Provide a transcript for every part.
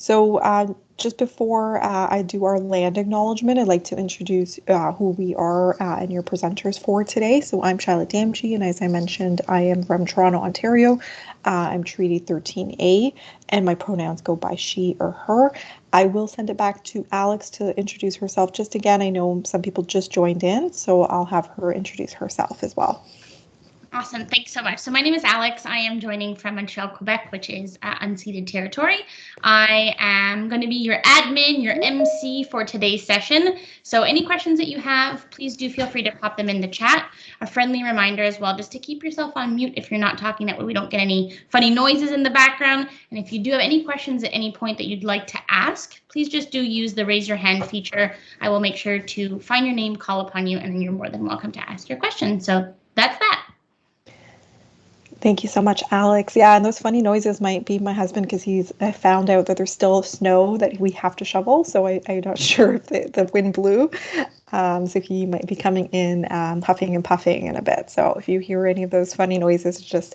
So just before I do our land acknowledgement, I'd like to introduce who we are and your presenters for today. So I'm Charlotte Damji, and as I mentioned, I am from Toronto, Ontario. I'm Treaty 13A, and my pronouns go by she or her. I will send it back to Alex to introduce herself. Just again, I know some people just joined in, so I'll have her introduce herself as well. Awesome. Thanks so much. So my name is Alex. I am joining from Montreal, Quebec, which is unceded territory. I am going to be your admin, your MC for today's session. So any questions that you have, please do feel free to pop them in the chat. A friendly reminder as well, just to keep yourself on mute if you're not talking. That way we don't get any funny noises in the background. And if you do have any questions at any point that you'd like to ask, please just do use the raise your hand feature. I will make sure to find your name, call upon you, and you're more than welcome to ask your question. So that's that. Thank you so much, Alex. Yeah, and those funny noises might be my husband because he's found out that there's still snow that we have to shovel. So I'm not sure if the wind blew. So he might be coming in huffing and puffing in a bit. So if you hear any of those funny noises, it's just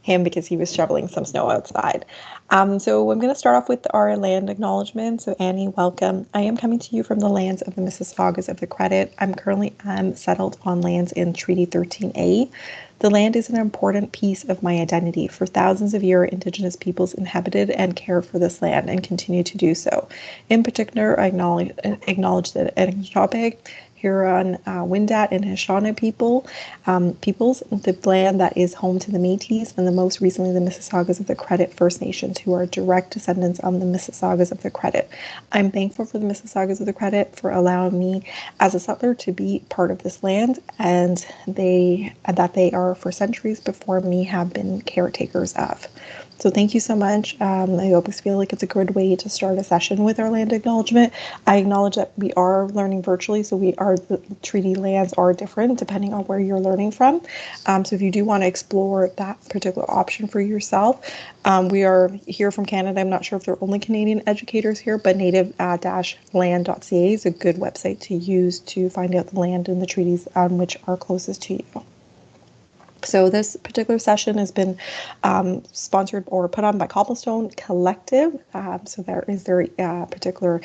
him because he was shoveling some snow outside. So I'm going to start off with our land acknowledgement. So Annie, welcome. I am coming to you from the lands of the Mississaugas of the Credit. I'm currently settled on lands in Treaty 13A. The land is an important piece of my identity. For thousands of years, Indigenous peoples inhabited and cared for this land and continue to do so. In particular, I acknowledge the Anishinaabe, Huron, Wendat, and Haudenosaunee peoples, the land that is home to the Métis, and the most recently the Mississaugas of the Credit First Nations, who are direct descendants of the Mississaugas of the Credit. I'm thankful for the Mississaugas of the Credit for allowing me as a settler to be part of this land, and they are for centuries before me have been caretakers of. So thank you so much. I always feel like it's a good way to start a session with our land acknowledgement. I acknowledge that we are learning virtually, so the treaty lands are different depending on where you're learning from. So if you do want to explore that particular option for yourself, we are here from Canada. I'm not sure if there are only Canadian educators here, but native-land.ca is a good website to use to find out the land and the treaties which are closest to you. So this particular session has been sponsored or put on by Cobblestone Collective. So there is their particular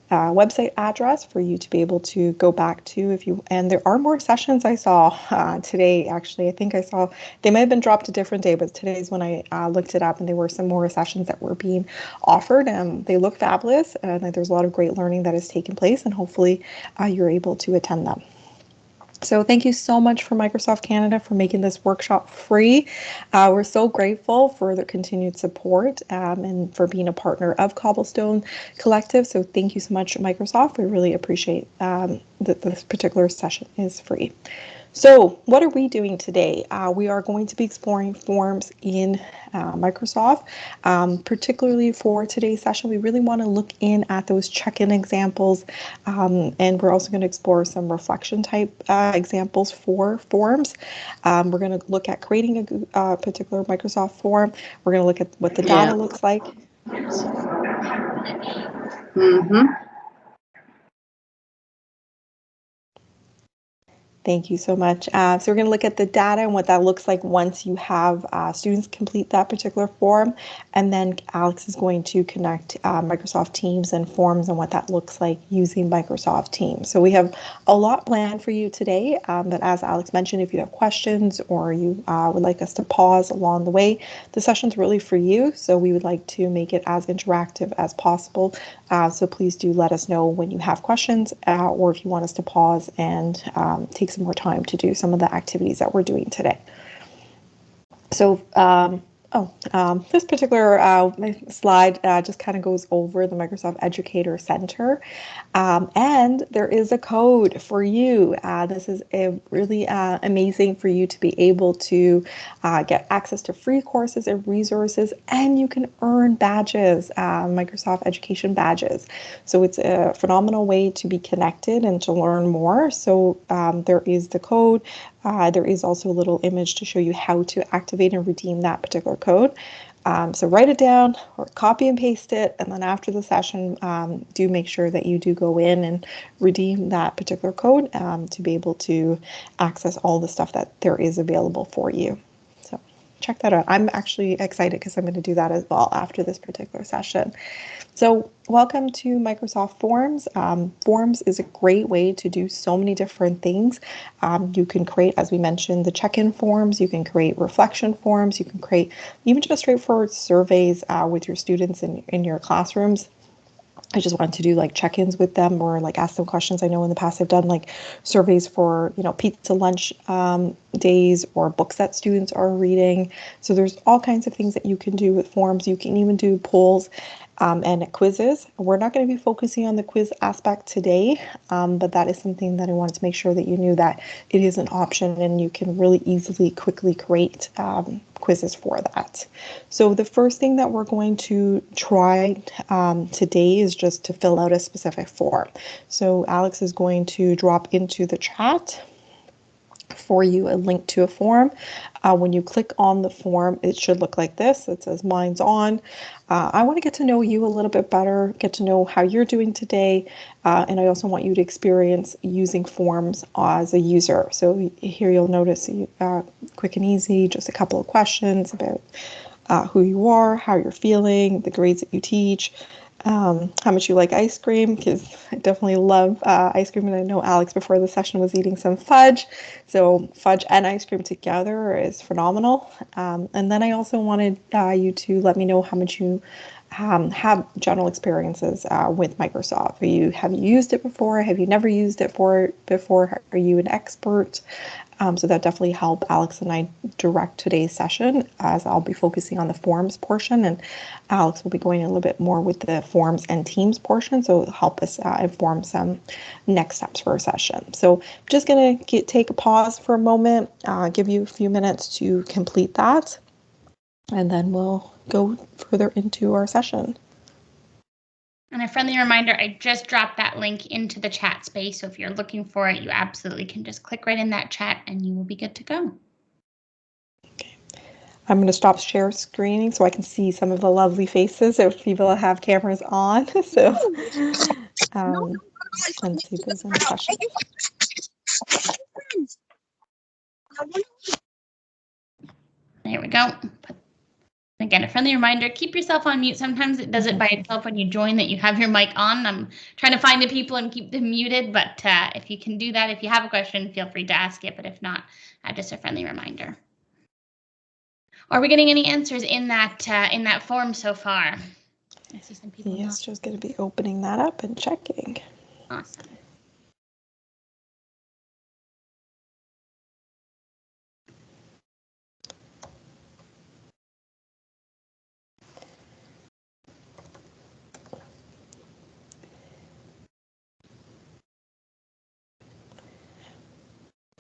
website address for you to be able to go back to and there are more sessions I saw today. Actually, I think I saw, they may have been dropped a different day, but today's when I looked it up, and there were some more sessions that were being offered, and they look fabulous, and there's a lot of great learning that has taken place, and hopefully you're able to attend them. So thank you so much for Microsoft Canada for making this workshop free. We're so grateful for their continued support and for being a partner of Cobblestone Collective. So thank you so much, Microsoft. We really appreciate that this particular session is free. So what are we doing today? We are going to be exploring forms in Microsoft. Particularly for today's session, we really want to look in at those check-in examples, and we're also going to explore some reflection type examples for forms. We're going to look at creating a particular Microsoft form. We're going to look at what the data looks like. Mm-hmm. Thank you so much. So we're going to look at the data and what that looks like once you have students complete that particular form. And then Alex is going to connect Microsoft Teams and forms and what that looks like using Microsoft Teams. So we have a lot planned for you today. But as Alex mentioned, if you have questions or you would like us to pause along the way, the session's really for you. So we would like to make it as interactive as possible. So please do let us know when you have questions or if you want us to pause and take some more time to do some of the activities that we're doing today. So this particular slide just kind of goes over the Microsoft Educator Center, and there is a code for you. This is really amazing for you to be able to get access to free courses and resources, and you can earn badges, Microsoft Education badges. So it's a phenomenal way to be connected and to learn more. So there is the code. There is also a little image to show you how to activate and redeem that particular code. So write it down or copy and paste it, and then after the session, do make sure that you do go in and redeem that particular code to be able to access all the stuff that there is available for you. So check that out. I'm actually excited because I'm going to do that as well after this particular session. So welcome to Microsoft Forms. Forms is a great way to do so many different things. You can create, as we mentioned, the check-in forms. You can create reflection forms. You can create even just straightforward surveys with your students in your classrooms. I just wanted to do like check-ins with them or like ask them questions. I know in the past I've done like surveys for, pizza lunch days or books that students are reading. So there's all kinds of things that you can do with forms. You can even do polls and quizzes. We're not going to be focusing on the quiz aspect today, but that is something that I wanted to make sure that you knew that it is an option and you can really easily, quickly create quizzes for that. So the first thing that we're going to try today is just to fill out a specific form. So Alex is going to drop into the chat for you a link to a form. When you click on the form, it should look like this. It says mine's on. I want to get to know you a little bit better, get to know how you're doing today, and I also want you to experience using forms as a user. So here you'll notice quick and easy, just a couple of questions about who you are, how you're feeling, the grades that you teach, how much you like ice cream, because I definitely love ice cream, and I know Alex before the session was eating some fudge, so fudge and ice cream together is phenomenal. And then I also wanted you to let me know how much you have general experiences with Microsoft. Have you used it before? Have you never used it before? Are you an expert? So that definitely helped Alex and I direct today's session, as I'll be focusing on the forms portion, and Alex will be going a little bit more with the forms and teams portion, so it'll help us inform some next steps for our session. So I'm just going to take a pause for a moment, give you a few minutes to complete that, and then we'll go further into our session. And a friendly reminder, I just dropped that link into the chat space. So if you're looking for it, you absolutely can just click right in that chat and you will be good to go. Okay. I'm going to stop share screening so I can see some of the lovely faces if people have cameras on. So, let's see if there's any questions. There we go. Again, a friendly reminder, keep yourself on mute. Sometimes it does it by itself when you join that you have your mic on. I'm trying to find the people and keep them muted, but if you can do that, if you have a question, feel free to ask it. But if not, just a friendly reminder. Are we getting any answers in that form so far? I see some people. Yes, just going to be opening that up and checking. Awesome.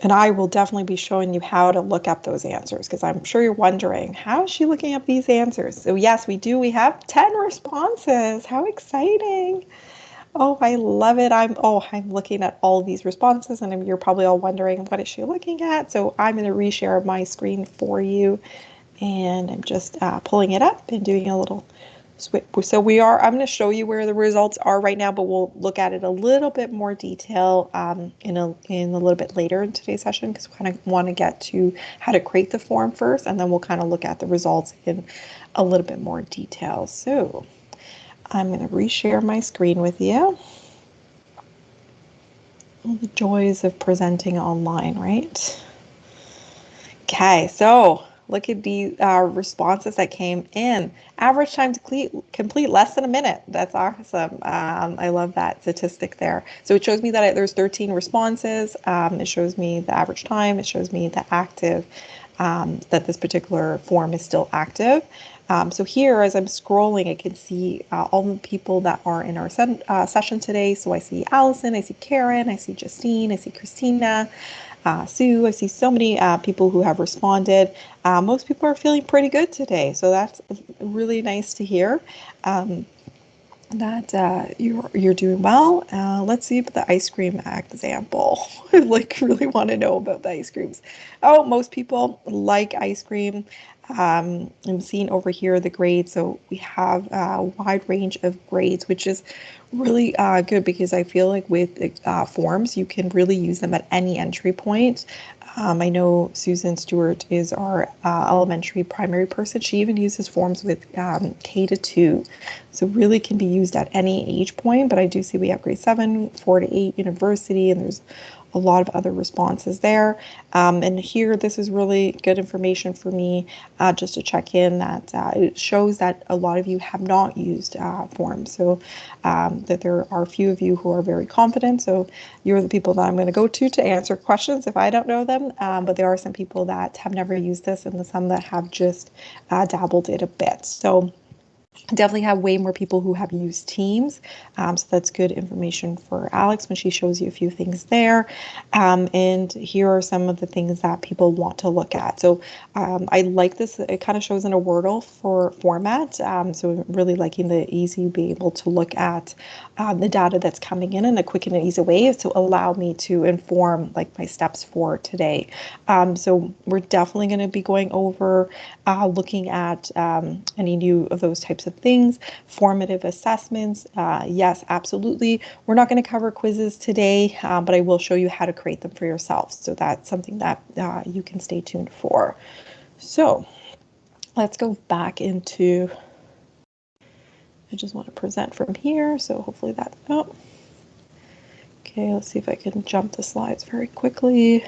And I will definitely be showing you how to look up those answers, because I'm sure you're wondering, how is she looking up these answers? So yes, we do. We have 10 responses. How exciting. Oh, I love it. I'm looking at all these responses, and you're probably all wondering, what is she looking at? So I'm going to reshare my screen for you, and I'm just pulling it up and doing a little switch. So I'm going to show you where the results are right now, but we'll look at it a little bit more detail in a little bit later in today's session, because we kind of want to get to how to create the form first, and then we'll kind of look at the results in a little bit more detail. So I'm going to reshare my screen with you. All the joys of presenting online, right? Okay, so look at the responses that came in. Average time to complete less than a minute. That's awesome. I love that statistic there. So it shows me that there's 13 responses. It shows me the average time. It shows me the active, that this particular form is still active. So here, as I'm scrolling, I can see all the people that are in our session today. So I see Allison, I see Karen, I see Justine, I see Christina, Sue. I see so many people who have responded. Most people are feeling pretty good today, so that's really nice to hear. That you're doing well. Let's see about the ice cream example. I really want to know about the ice creams. Oh, most people like ice cream. I'm seeing over here the grades. So we have a wide range of grades, which is really good because I feel like with forms, you can really use them at any entry point. I know Susan Stewart is our elementary primary person. She even uses forms with K to 2. So really can be used at any age point, but I do see we have grade 7, 4 to 8 university, and there's a lot of other responses there. And here, this is really good information for me just to check in that it shows that a lot of you have not used forms. So that there are a few of you who are very confident. So you're the people that I'm going to go to answer questions if I don't know them. But there are some people that have never used this and some that have just dabbled it a bit. So definitely have way more people who have used Teams. So that's good information for Alex when she shows you a few things there. And here are some of the things that people want to look at. So I like this. It kind of shows in a Wordle for format. So really liking the easy be able to look at the data that's coming in a quick and easy way to allow me to inform like my steps for today. So we're definitely going to be going over looking at any new of those types of things, formative assessments. Yes, absolutely. We're not going to cover quizzes today, but I will show you how to create them for yourself. So that's something that you can stay tuned for. So let's go back into, I just want to present from here. So hopefully that, oh, okay, let's see if I can jump the slides very quickly.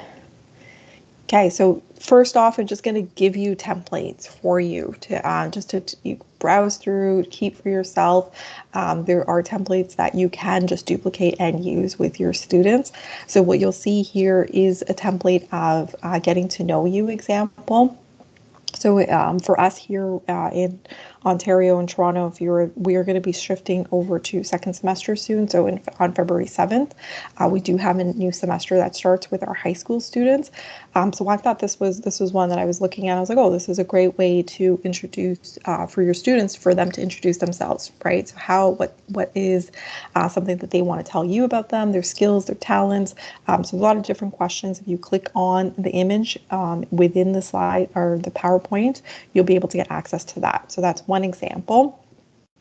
Okay, so first off, I'm just going to give you templates for you to just to you browse through, keep for yourself. There are templates that you can just duplicate and use with your students. So what you'll see here is a template of getting to know you example. So for us here in Ontario and Toronto, we are going to be shifting over to second semester soon. So on February 7th, we do have a new semester that starts with our high school students. So I thought this was one that I was looking at. I was like, oh, this is a great way to introduce for your students, for them to introduce themselves, right? So what is something that they want to tell you about them, their skills, their talents. So a lot of different questions. If you click on the image within the slide or the PowerPoint, you'll be able to get access to that. So that's one example.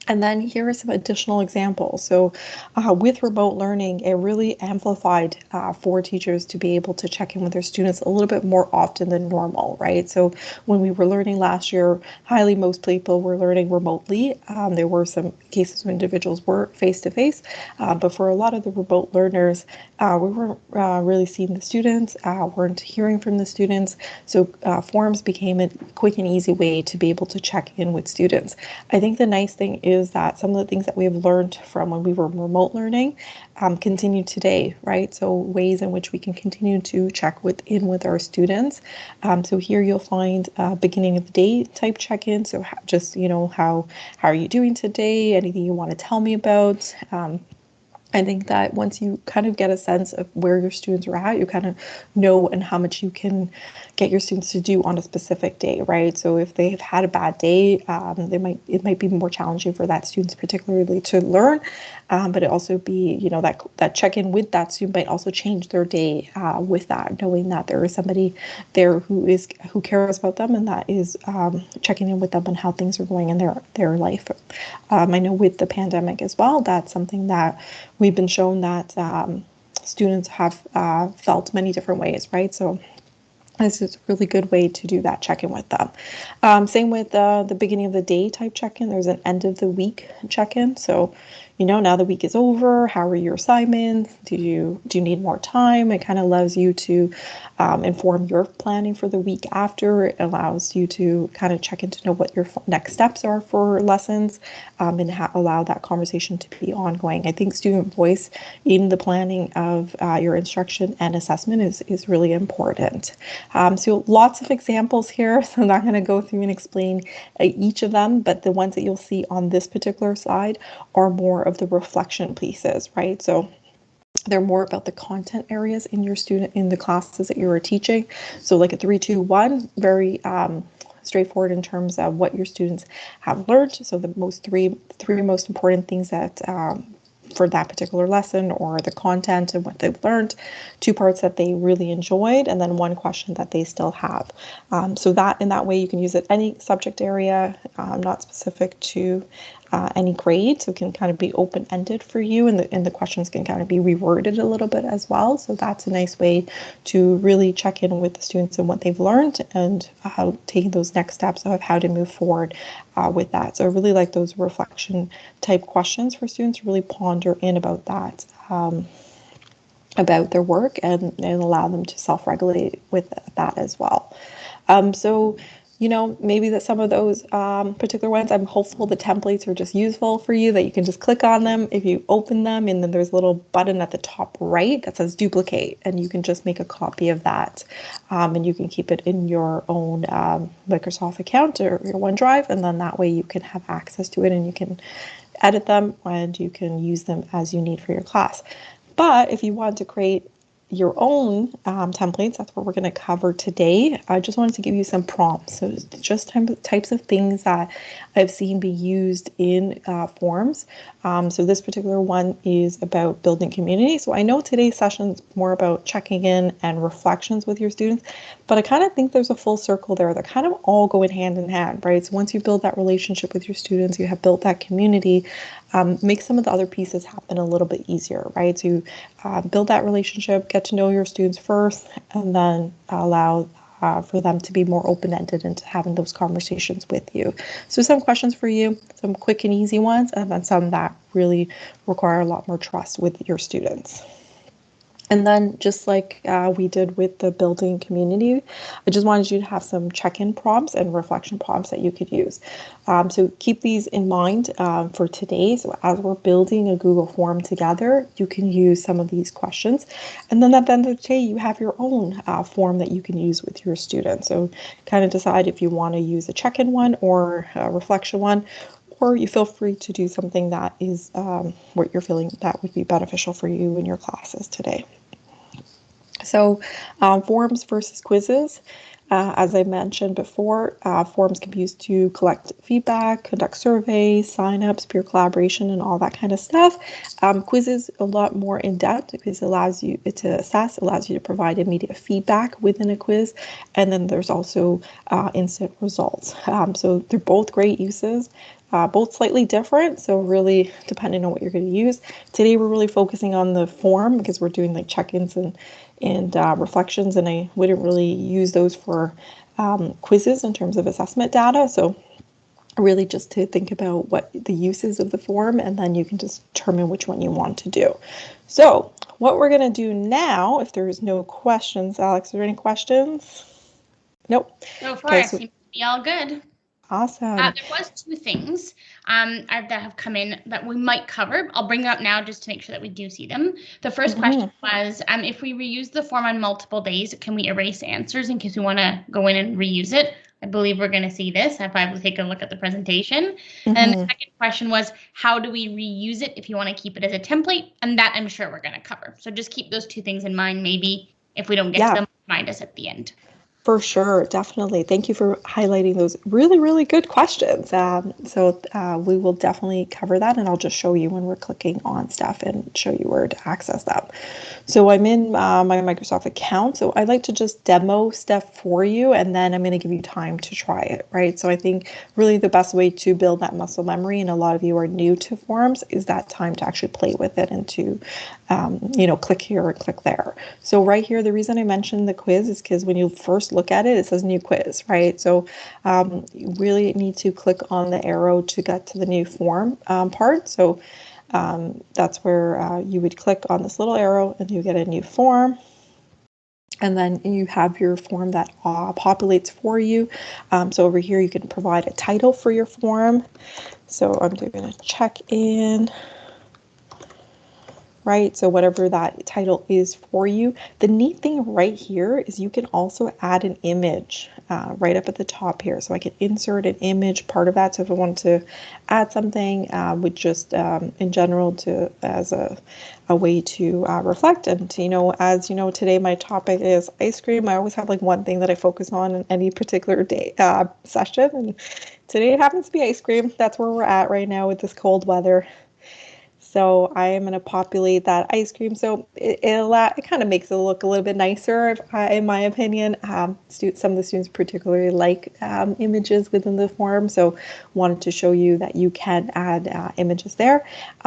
And then here are some additional examples. So with remote learning, it really amplified for teachers to be able to check in with their students a little bit more often than normal, right? So when we were learning last year, most people were learning remotely. There were some cases where individuals were face-to-face, but for a lot of the remote learners, we weren't really seeing the students, weren't hearing from the students. So forums became a quick and easy way to be able to check in with students. I think the nice thing is that some of the things that we have learned from when we were remote learning continue today, right? So ways in which we can continue to check in with our students. So here you'll find beginning of the day type check-in. So just, how are you doing today? Anything you want to tell me about? I think that once you kind of get a sense of where your students are at, you kind of know and how much you can get your students to do on a specific day, right? So if they've had a bad day, it might be more challenging for that students particularly to learn, but it also be, that check-in with that student might also change their day with that, knowing that there is somebody there who cares about them and that is checking in with them on how things are going in their life. I know with the pandemic as well, that's something that we've been shown that students have felt many different ways, right? So this is a really good way to do that check-in with them. Same with the beginning of the day type check-in. There's an end of the week check-in. So, now the week is over. How are your assignments? Do you need more time? It kind of allows you to inform your planning for the week after. It allows you to kind of check in to know what your next steps are for lessons and allow that conversation to be ongoing. I think student voice in the planning of your instruction and assessment is really important. So lots of examples here. So I'm not going to go through and explain each of them, but the ones that you'll see on this particular slide are more of the reflection pieces, right? So they're more about the content areas in the classes that you're teaching. So like a 3-2-1, very straightforward in terms of what your students have learned. So the three most important things that for that particular lesson or the content and what they've learned, 2 parts that they really enjoyed, and then 1 question that they still have. So that in that way you can use it any subject area, not specific to any grade, so it can kind of be open-ended for you, and the questions can kind of be reworded a little bit as well. So that's a nice way to really check in with the students and what they've learned, and taking those next steps of how to move forward with that. So I really like those reflection type questions for students to really ponder in about that, about their work, and allow them to self-regulate with that as well. So, maybe that some of those particular ones, I'm hopeful the templates are just useful for you, that you can just click on them if you open them, and then there's a little button at the top right that says duplicate, and you can just make a copy of that, and you can keep it in your own Microsoft account or your OneDrive, and then that way you can have access to it and you can edit them and you can use them as you need for your class. But if you want to create your own templates, that's what we're going to cover today. I just wanted to give you some prompts. So just types of things that I've seen be used in forms. So this particular one is about building community. So I know today's session is more about checking in and reflections with your students, but I kind of think there's a full circle there. They're kind of all going hand in hand, right? So once you build that relationship with your students, you have built that community, make some of the other pieces happen a little bit easier, right? So you build that relationship, get to know your students first, and then allow for them to be more open-ended into having those conversations with you. So some questions for you, some quick and easy ones, and then some that really require a lot more trust with your students. And then just like we did with the building community, I just wanted you to have some check-in prompts and reflection prompts that you could use. So keep these in mind for today. So as we're building a Google form together, you can use some of these questions. And then at the end of the day, you have your own form that you can use with your students. So kind of decide if you want to use a check-in one or a reflection one, or you feel free to do something that is what you're feeling that would be beneficial for you in your classes today. So forms versus quizzes. As I mentioned before, forms can be used to collect feedback, conduct surveys, sign-ups, peer collaboration, and all that kind of stuff. Quizzes a lot more in depth because it allows you to assess, allows you to provide immediate feedback within a quiz, and then there's also instant results. So they're both great uses. Both slightly different, so really depending on what you're going to use. Today we're really focusing on the form because we're doing like check-ins and reflections, and I wouldn't really use those for quizzes in terms of assessment data. So really just to think about what the uses of the form, and then you can just determine which one you want to do. So what we're going to do now, if there's no questions, Alex, are there any questions? Nope. So far, Okay, it so seems to be all good. awesome. There was 2 things that have come in that we might cover. I'll bring them up now just to make sure that we do see them. The first question was, if we reuse the form on multiple days, can we erase answers in case we want to go in and reuse it? I believe we're going to see this if I will take a look at the presentation. And then the second question was, how do we reuse it if you want to keep it as a template? And that I'm sure we're going to cover. So just keep those 2 things in mind. Maybe if we don't get to them, remind us at the end. For sure, definitely. Thank you for highlighting those really, really good questions. So we will definitely cover that, and I'll just show you when we're clicking on stuff and show you where to access them. So I'm in my Microsoft account, so I'd like to just demo stuff for you, and then I'm going to give you time to try it, right? So I think really the best way to build that muscle memory, and a lot of you are new to forms, is that time to actually play with it and to click here and click there. So right here, the reason I mentioned the quiz is because when you first look at it, it says new quiz, right? So you really need to click on the arrow to get to the new form part. So that's where you would click on this little arrow and you get a new form. And then you have your form that populates for you. So over here, you can provide a title for your form. So I'm doing a check-in. Right? So whatever that title is for you. The neat thing right here is you can also add an image right up at the top here. So I can insert an image part of that. So if I want to add something with just in general as a way to reflect. And as you know, today my topic is ice cream. I always have like one thing that I focus on in any particular day session. And today it happens to be ice cream. That's where we're at right now with this cold weather. So I am going to populate that ice cream. So it kind of makes it look a little bit nicer, in my opinion. Some of the students particularly like images within the form, so wanted to show you that you can add images there.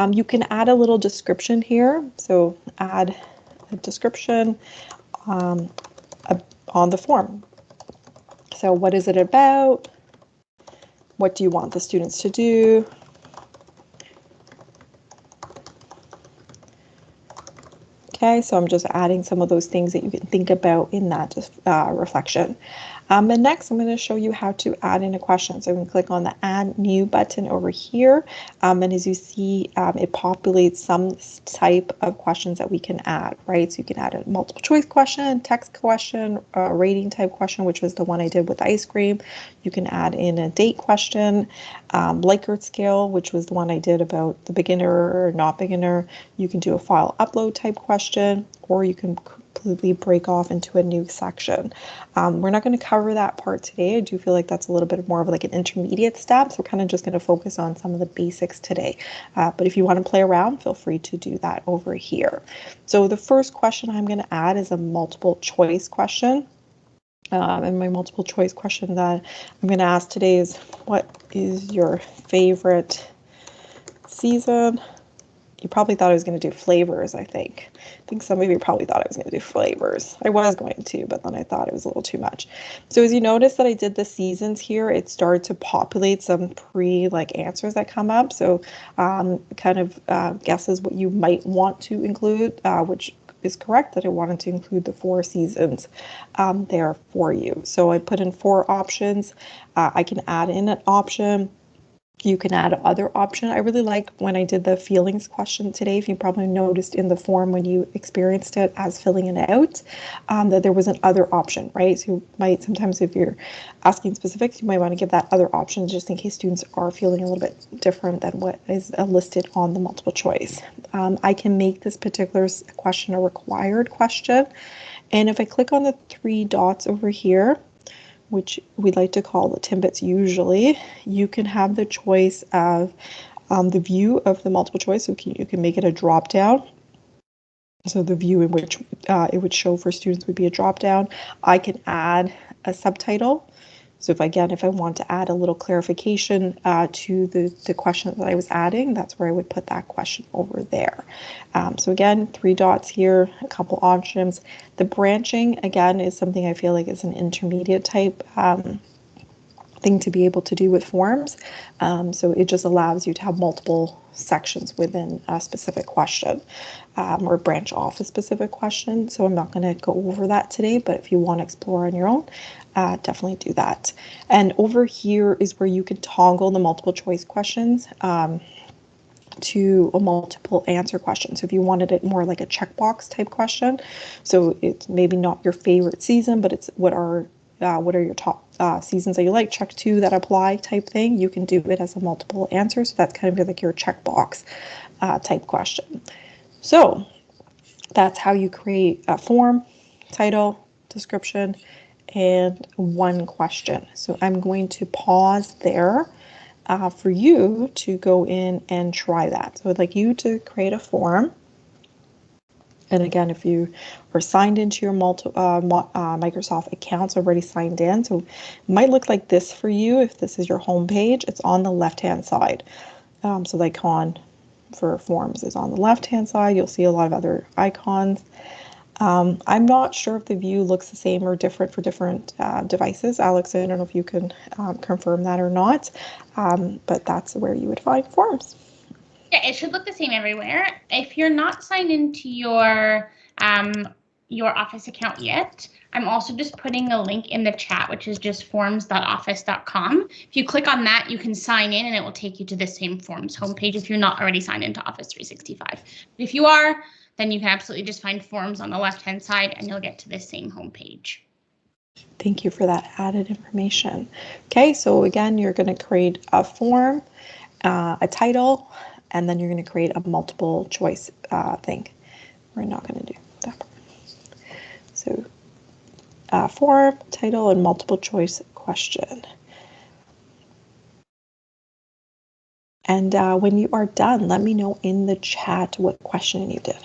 You can add a little description here. So add a description on the form. So what is it about? What do you want the students to do? Okay, so I'm just adding some of those things that you can think about in that reflection. And next, I'm going to show you how to add in a question. So I'm going to click on the Add New button over here. And as you see, it populates some type of questions that we can add, right? So you can add a multiple choice question, text question, a rating type question, which was the one I did with ice cream. You can add in a date question, Likert scale, which was the one I did about the beginner or not beginner. You can do a file upload type question, or you can completely break off into a new section. We're not going to cover that part today. I do feel like that's a little bit more of like an intermediate step. So we're kind of just going to focus on some of the basics today. But if you want to play around, feel free to do that over here. So the first question I'm going to add is a multiple choice question. And my multiple choice question that I'm going to ask today is, what is your favorite season? You probably thought I was going to do flavors, I think. I think some of you probably thought I was going to do flavors. I was going to, but then I thought it was a little too much. So as you notice that I did the seasons here, it started to populate some answers that come up. So kind of guesses what you might want to include, which is correct, that I wanted to include the 4 seasons there for you. So I put in 4 options. I can add in an option. You can add other option. I really like when I did the feelings question today. If you probably noticed in the form when you experienced it as filling it out, that there was an other option, right? So you might sometimes, if you're asking specifics, you might want to give that other option just in case students are feeling a little bit different than what is listed on the multiple choice. I can make this particular question a required question. And if I click on the 3 dots over here, which we like to call the Timbits usually, you can have the choice of the view of the multiple choice. So you can make it a drop down. So the view in which it would show for students would be a drop down. I can add a subtitle. So if I want to add a little clarification to the question that I was adding, that's where I would put that question over there. So again, 3 dots here, a couple options. The branching, again, is something I feel like is an intermediate type thing to be able to do with forms. So it just allows you to have multiple sections within a specific question or branch off a specific question. So I'm not going to go over that today, but if you want to explore on your own, definitely do that. And over here is where you can toggle the multiple choice questions to a multiple answer question. So if you wanted it more like a checkbox type question, so it's maybe not your favorite season, but it's what are your top seasons that you like, check 2 that apply type thing, you can do it as a multiple answer. So that's kind of like your checkbox type question. So that's how you create a form, title, description, and 1 question. So I'm going to pause there for you to go in and try that. So I'd like you to create a form. And again, if you are signed into your Microsoft accounts, already signed in, so it might look like this for you. If this is your home page, it's on the left-hand side. So the icon for forms is on the left-hand side. You'll see a lot of other icons. I'm not sure if the view looks the same or different for different devices. Alex, I don't know if you can confirm that or not, but that's where you would find forms. Yeah, it should look the same everywhere. If you're not signed into your Office account yet, I'm also just putting a link in the chat, which is just forms.office.com. If you click on that, you can sign in and it will take you to the same Forms homepage if you're not already signed into Office 365. But if you are, then you can absolutely just find Forms on the left-hand side and you'll get to the same homepage. Thank you for that added information. Okay, so again, you're going to create a form, a title, and then you're going to create a multiple choice thing. We're not going to do that part. So form, title, and multiple choice question. And when you are done, let me know in the chat what question you did.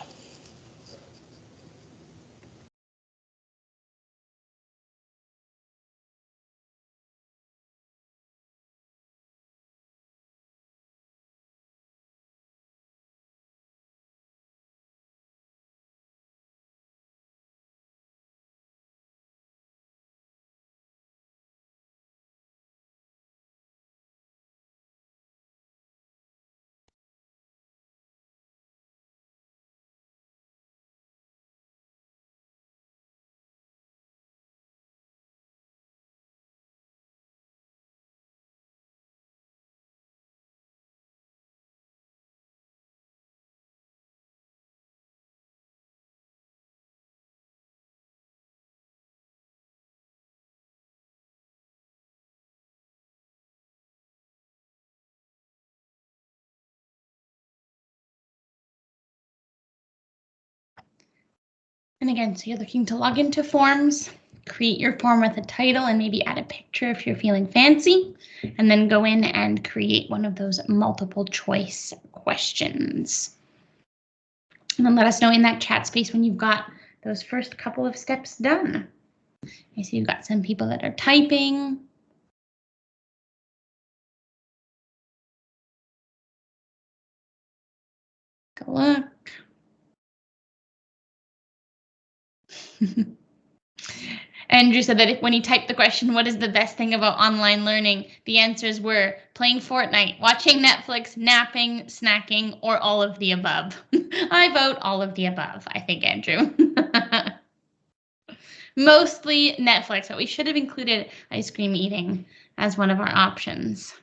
And again, so you're looking to log into forms, create your form with a title and maybe add a picture if you're feeling fancy, and then go in and create one of those multiple choice questions. And then let us know in that chat space when you've got those first couple of steps done. I see you've got some people that are typing. Take a look. Andrew said that if, when he typed the question, what is the best thing about online learning? The answers were playing Fortnite, watching Netflix, napping, snacking, or all of the above. I vote all of the above, I think, Andrew. Mostly Netflix, but we should have included ice cream eating as one of our options.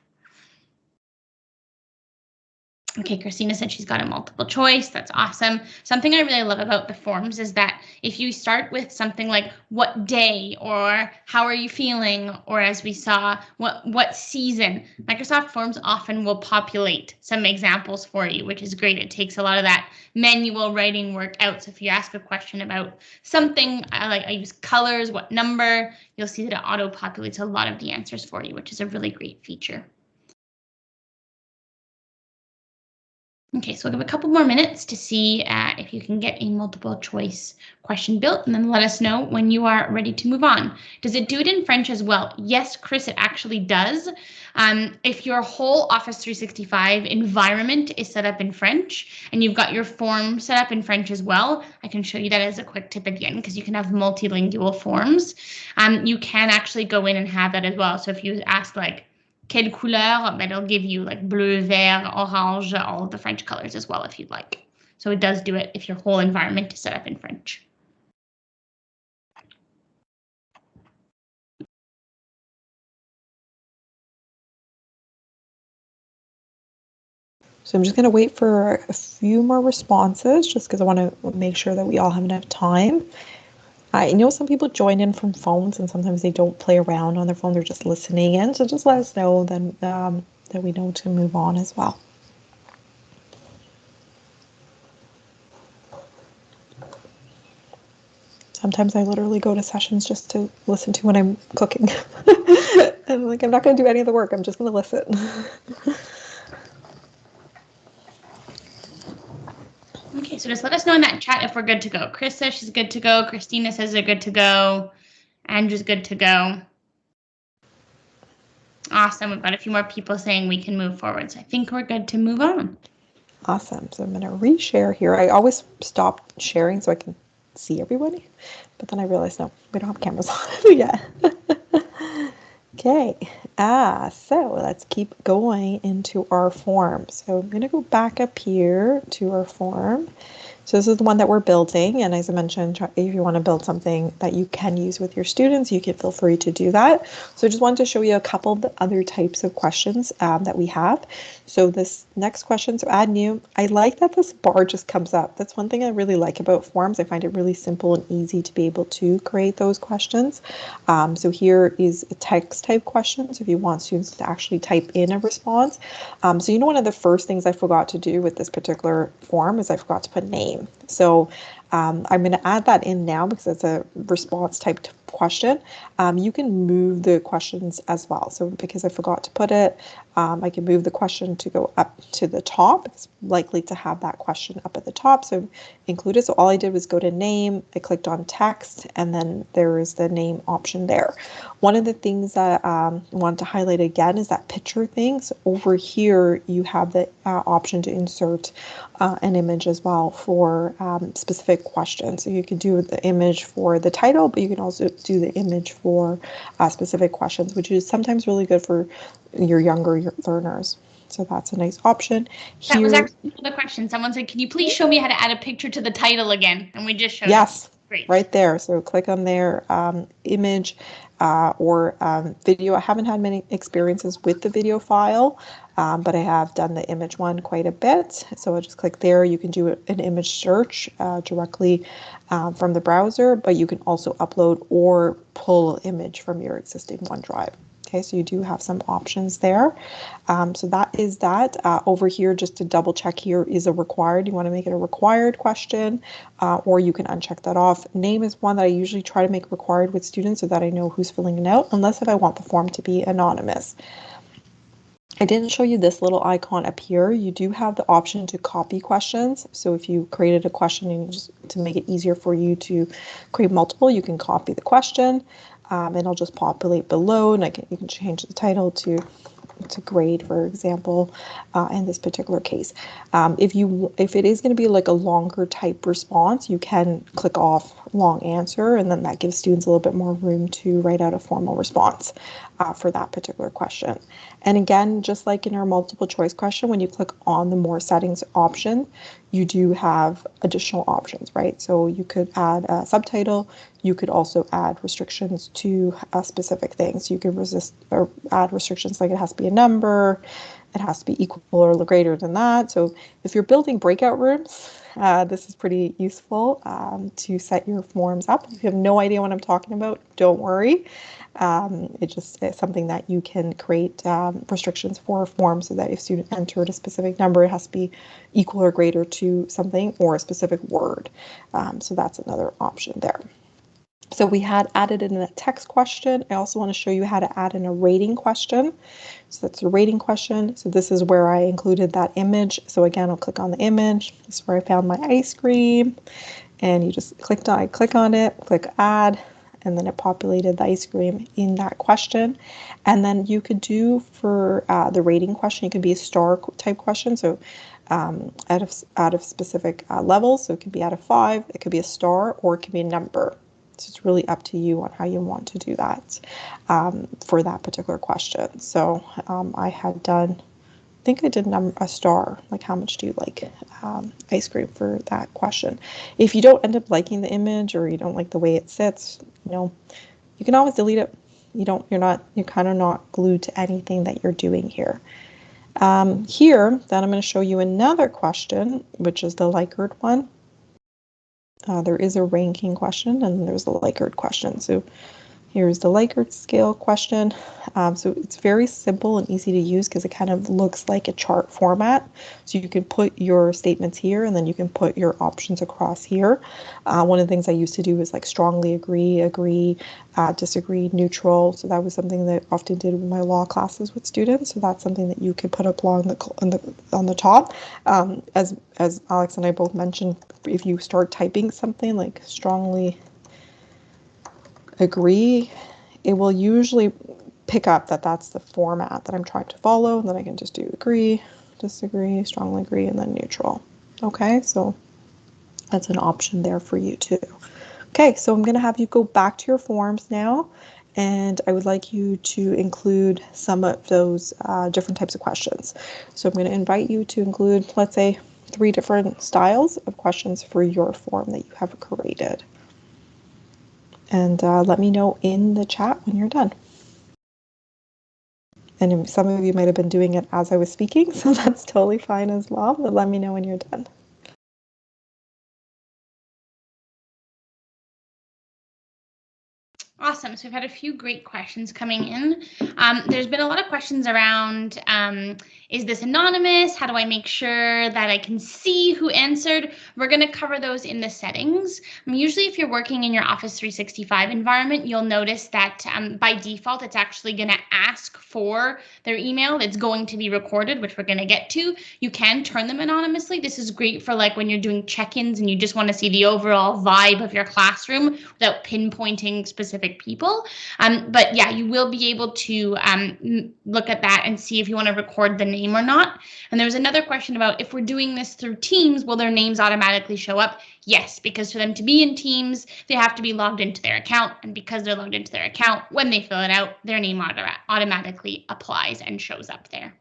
Okay, Christina said she's got a multiple choice. That's awesome. Something I really love about the forms is that if you start with something like what day or how are you feeling, or as we saw, what season, Microsoft Forms often will populate some examples for you, which is great. It takes a lot of that manual writing work out. So if you ask a question about something, I use colors, what number, you'll see that it auto populates a lot of the answers for you, which is a really great feature. Okay, so we'll give a couple more minutes to see if you can get a multiple choice question built, and then let us know when you are ready to move on. Does it do it in French as well? Yes, Chris, it actually does. If your whole Office 365 environment is set up in French and you've got your form set up in French as well, I can show you that as a quick tip at the end, because you can have multilingual forms. You can actually go in and have that as well. So if you ask like, quelle couleur, but it'll give you like bleu, vert, orange, all of the French colors as well if you'd like. So it does do it if your whole environment is set up in French. So I'm just going to wait for a few more responses just because I want to make sure that we all have enough time. I know some people join in from phones and sometimes they don't play around on their phone, they're just listening in. So just let us know then that we know to move on as well. Sometimes I literally go to sessions just to listen to when I'm cooking. And like, I'm not going to do any of the work, I'm just going to listen. Okay, so just let us know in that chat if we're good to go. Chris says she's good to go. Christina says they're good to go. Andrew's good to go. Awesome. We've got a few more people saying we can move forward. So I think we're good to move on. Awesome. So I'm going to reshare here. I always stop sharing so I can see everybody, but then I realized, no, we don't have cameras on yet. Okay, so let's keep going into our form. So I'm going to go back up here to our form. So this is the one that we're building, and as I mentioned, if you want to build something that you can use with your students, you can feel free to do that. So I just wanted to show you a couple of the other types of questions that we have. So this next question, so add new, I like that this bar just comes up. That's one thing I really like about forms. I find it really simple and easy to be able to create those questions. So here is a text type question. So if you want students to actually type in a response. So you know, one of the first things I forgot to do with this particular form is I forgot to put name. So I'm going to add that in now because it's a response type question. You can move the questions as well. So because I forgot to put it, I can move the question to go up to the top. It's likely to have that question up at the top, so include it. So all I did was go to name, I clicked on text, and then there is the name option there. One of the things that I want to highlight again is that picture thing. So over here, you have the option to insert an image as well for specific questions. So you can do the image for the title, but you can also do the image for specific questions, which is sometimes really good for your younger learners. So that's a nice option. That was Here, actually the question. Someone said, can you please show me how to add a picture to the title again? And we just showed yes, it. Great. right there. So click on their image or video. I haven't had many experiences with the video file, but I have done the image one quite a bit. So I'll just click there. You can do an image search directly from the browser, but you can also upload or pull image from your existing OneDrive. Okay, so you do have some options there. So that is that. Over here, just to double check, here is a required. You want to make it a required question, or you can uncheck that off. Name is one that I usually try to make required with students so that I know who's filling it out, unless if I want the form to be anonymous. I didn't show you this little icon up here. You do have the option to copy questions. So if you created a question and just to make it easier for you to create multiple, you can copy the question and it'll just populate below, and you can change the title to grade, for example, in this particular case. If it is going to be like a longer type response, you can click off long answer, and then that gives students a little bit more room to write out a formal response for that particular question. And again, just like in our multiple choice question, when you click on the more settings option, you do have additional options, right? So you could add a subtitle. You could also add restrictions to specific things. You could add restrictions like it has to be a number, it has to be equal or greater than that. So if you're building breakout rooms, this is pretty useful to set your forms up. If you have no idea what I'm talking about, don't worry. It's something that you can create restrictions for a form so that if student entered a specific number, it has to be equal or greater to something or a specific word. So that's another option there. So we had added in a text question. I also want to show you how to add in a rating question. So that's a rating question. So this is where I included that image. So again, I'll click on the image. This is where I found my ice cream. And you just click on it, click add, and then it populated the ice cream in that question. And then you could do for the rating question, it could be a star type question. So out of specific levels. So it could be out of 5, it could be a star, or it could be a number. So it's really up to you on how you want to do that for that particular question. So I had done, I think I did a star, like how much do you like ice cream for that question. If you don't end up liking the image or you don't like the way it sits, you can always delete it. You're kind of not glued to anything that you're doing here. Here, then I'm going to show you another question, which is the Likert one. There is a ranking question and there's the Likert question. So here's the Likert scale question. So it's very simple and easy to use because it kind of looks like a chart format. So you can put your statements here and then you can put your options across here. One of the things I used to do was like strongly agree, disagree, neutral. So that was something that I often did in my law classes with students. So that's something that you could put up on the top. As Alex and I both mentioned, if you start typing something like strongly agree, it will usually pick up that that's the format that I'm trying to follow. And then I can just do agree, disagree, strongly agree, and then neutral. Okay, so that's an option there for you too. Okay, so I'm going to have you go back to your forms now, and I would like you to include some of those different types of questions. So I'm going to invite you to include, let's say, 3 different styles of questions for your form that you have created. And let me know in the chat when you're done. And some of you might have been doing it as I was speaking, so that's totally fine as well, but let me know when you're done. Awesome. awesome. So we've had a few great questions coming in. There's been a lot of questions around, is this anonymous? How do I make sure that I can see who answered? We're going to cover those in the settings. Usually if you're working in your Office 365 environment, you'll notice that by default, it's actually going to ask for their email. It's going to be recorded, which we're going to get to. You can turn them anonymously. This is great for like when you're doing check-ins and you just want to see the overall vibe of your classroom without pinpointing specific people. But yeah, you will be able to look at that and see if you want to record the name or not. And there was another question about if we're doing this through Teams, will their names automatically show up? Yes, because for them to be in Teams, they have to be logged into their account. And because they're logged into their account, when they fill it out, their name automatically applies and shows up there.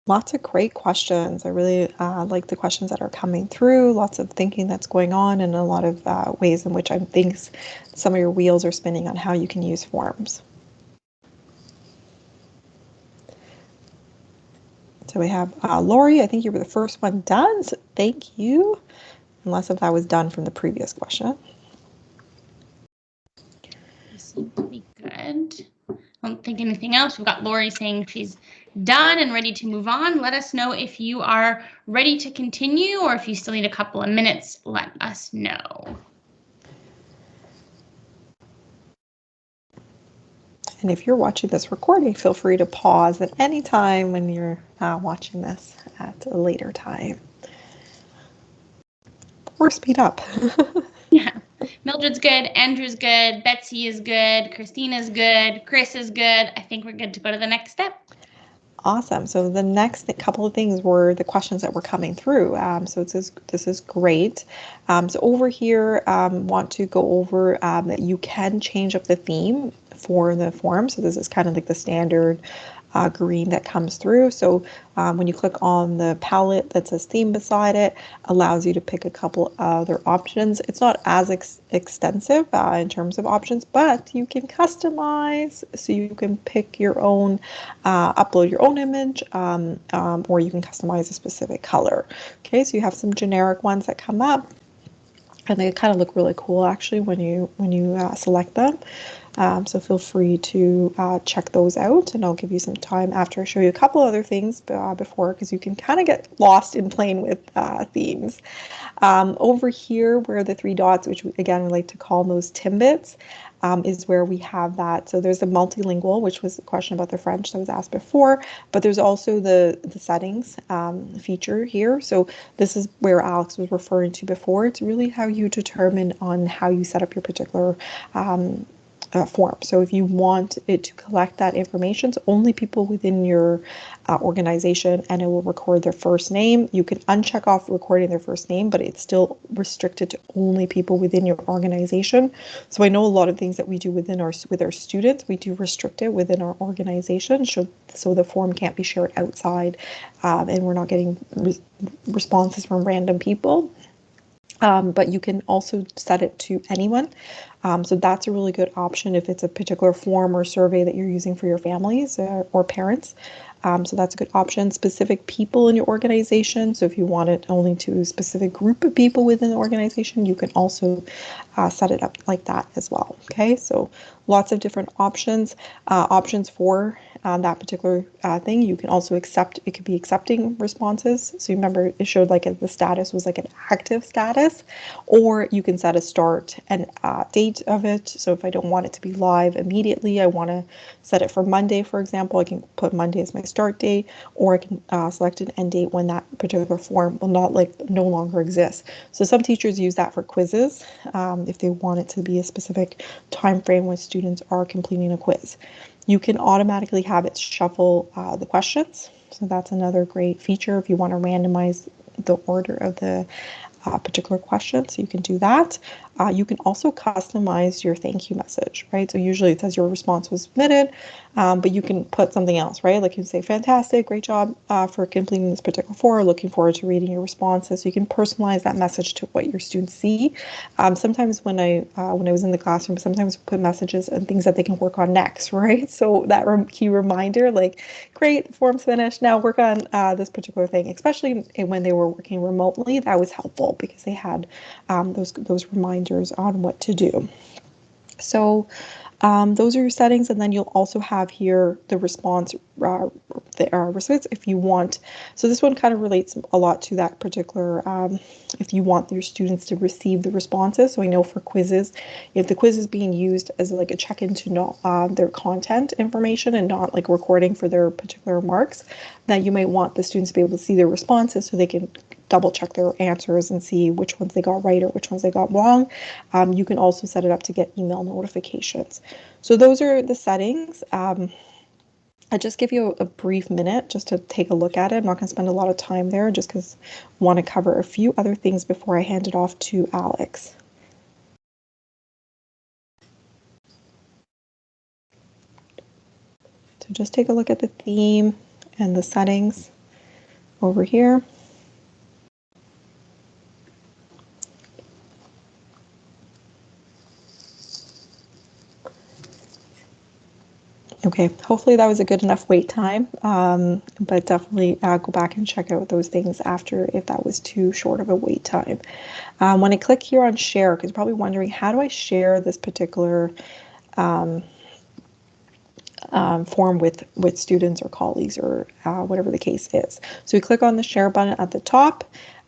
Lots of great questions. I really like the questions that are coming through, lots of thinking that's going on, and a lot of ways in which I think some of your wheels are spinning on how you can use forms. So we have Lori, I think you were the first one done, so thank you, unless if that was done from the previous question. Seems to be good. I don't think anything else. We've got Lori saying she's done and ready to move on. Let us know if you are ready to continue or if you still need a couple of minutes, let us know. And if you're watching this recording, feel free to pause at any time when you're watching this at a later time. Or speed up. Yeah. Mildred's good, Andrew's good, Betsy is good, Christina's good, Chris is good. I think we're good to go to the next step. Awesome. So the next couple of things were the questions that were coming through. So this is great. So over here, want to go over that you can change up the theme for the form. So this is kind of like the standard green that comes through. So when you click on the palette that says theme beside it, allows you to pick a couple other options. It's not as extensive in terms of options, but you can customize. So you can pick your own, upload your own image, or you can customize a specific color. Okay, so you have some generic ones that come up, and they kind of look really cool actually when you select them. So feel free to check those out, and I'll give you some time after I show you a couple other things before, because you can kind of get lost in playing with themes. Over here where the three dots, which again we like to call those Timbits, is where we have that. So there's the multilingual, which was the question about the French that was asked before, but there's also the settings feature here. So this is where Alex was referring to before. It's really how you determine on how you set up your particular form. So if you want it to collect that information, so only people within your organization, and it will record their first name. You can uncheck off recording their first name, but it's still restricted to only people within your organization. So I know a lot of things that we do with our students, we do restrict it within our organization, so the form can't be shared outside, and we're not getting responses from random people. But you can also set it to anyone. So that's a really good option if it's a particular form or survey that you're using for your families or parents. So that's a good option. Specific people in your organization. So if you want it only to a specific group of people within the organization, you can also set it up like that as well. Okay, so lots of different options. Options for that particular thing. You can also accept, it could be accepting responses. So you remember it showed like the status was like an active status, or you can set a start and date of it. So if I don't want it to be live immediately, I want to set it for Monday, for example, I can put Monday as my start date, or I can select an end date when that particular form will no longer exist. So some teachers use that for quizzes if they want it to be a specific time frame when students are completing a quiz. You can automatically have it shuffle the questions. So that's another great feature if you want to randomize the order of the particular question. So you can do that. You can also customize your thank you message, right? So usually it says your response was submitted, but you can put something else, right? Like you can say, fantastic, great job for completing this particular form. Looking forward to reading your responses. So you can personalize that message to what your students see. Sometimes when I was in the classroom, sometimes we put messages and things that they can work on next, right? So that key reminder, like, great, form's finished. Now work on this particular thing. Especially when they were working remotely, that was helpful because they had those reminders on what to do. So those are your settings, and then you'll also have here the response receipts if you want. So this one kind of relates a lot to that particular, if you want your students to receive the responses. So I know for quizzes, if the quiz is being used as like a check-in to their content information and not like recording for their particular marks, that you might want the students to be able to see their responses so they can double check their answers and see which ones they got right or which ones they got wrong. You can also set it up to get email notifications. So those are the settings. I'll just give you a brief minute just to take a look at it. I'm not going to spend a lot of time there just because I want to cover a few other things before I hand it off to Alex. So just take a look at the theme and the settings over here. Okay, hopefully that was a good enough wait time, but definitely go back and check out those things after if that was too short of a wait time. When I click here on share, because you're probably wondering, how do I share this particular form with students or colleagues or whatever the case is. So we click on the share button at the top.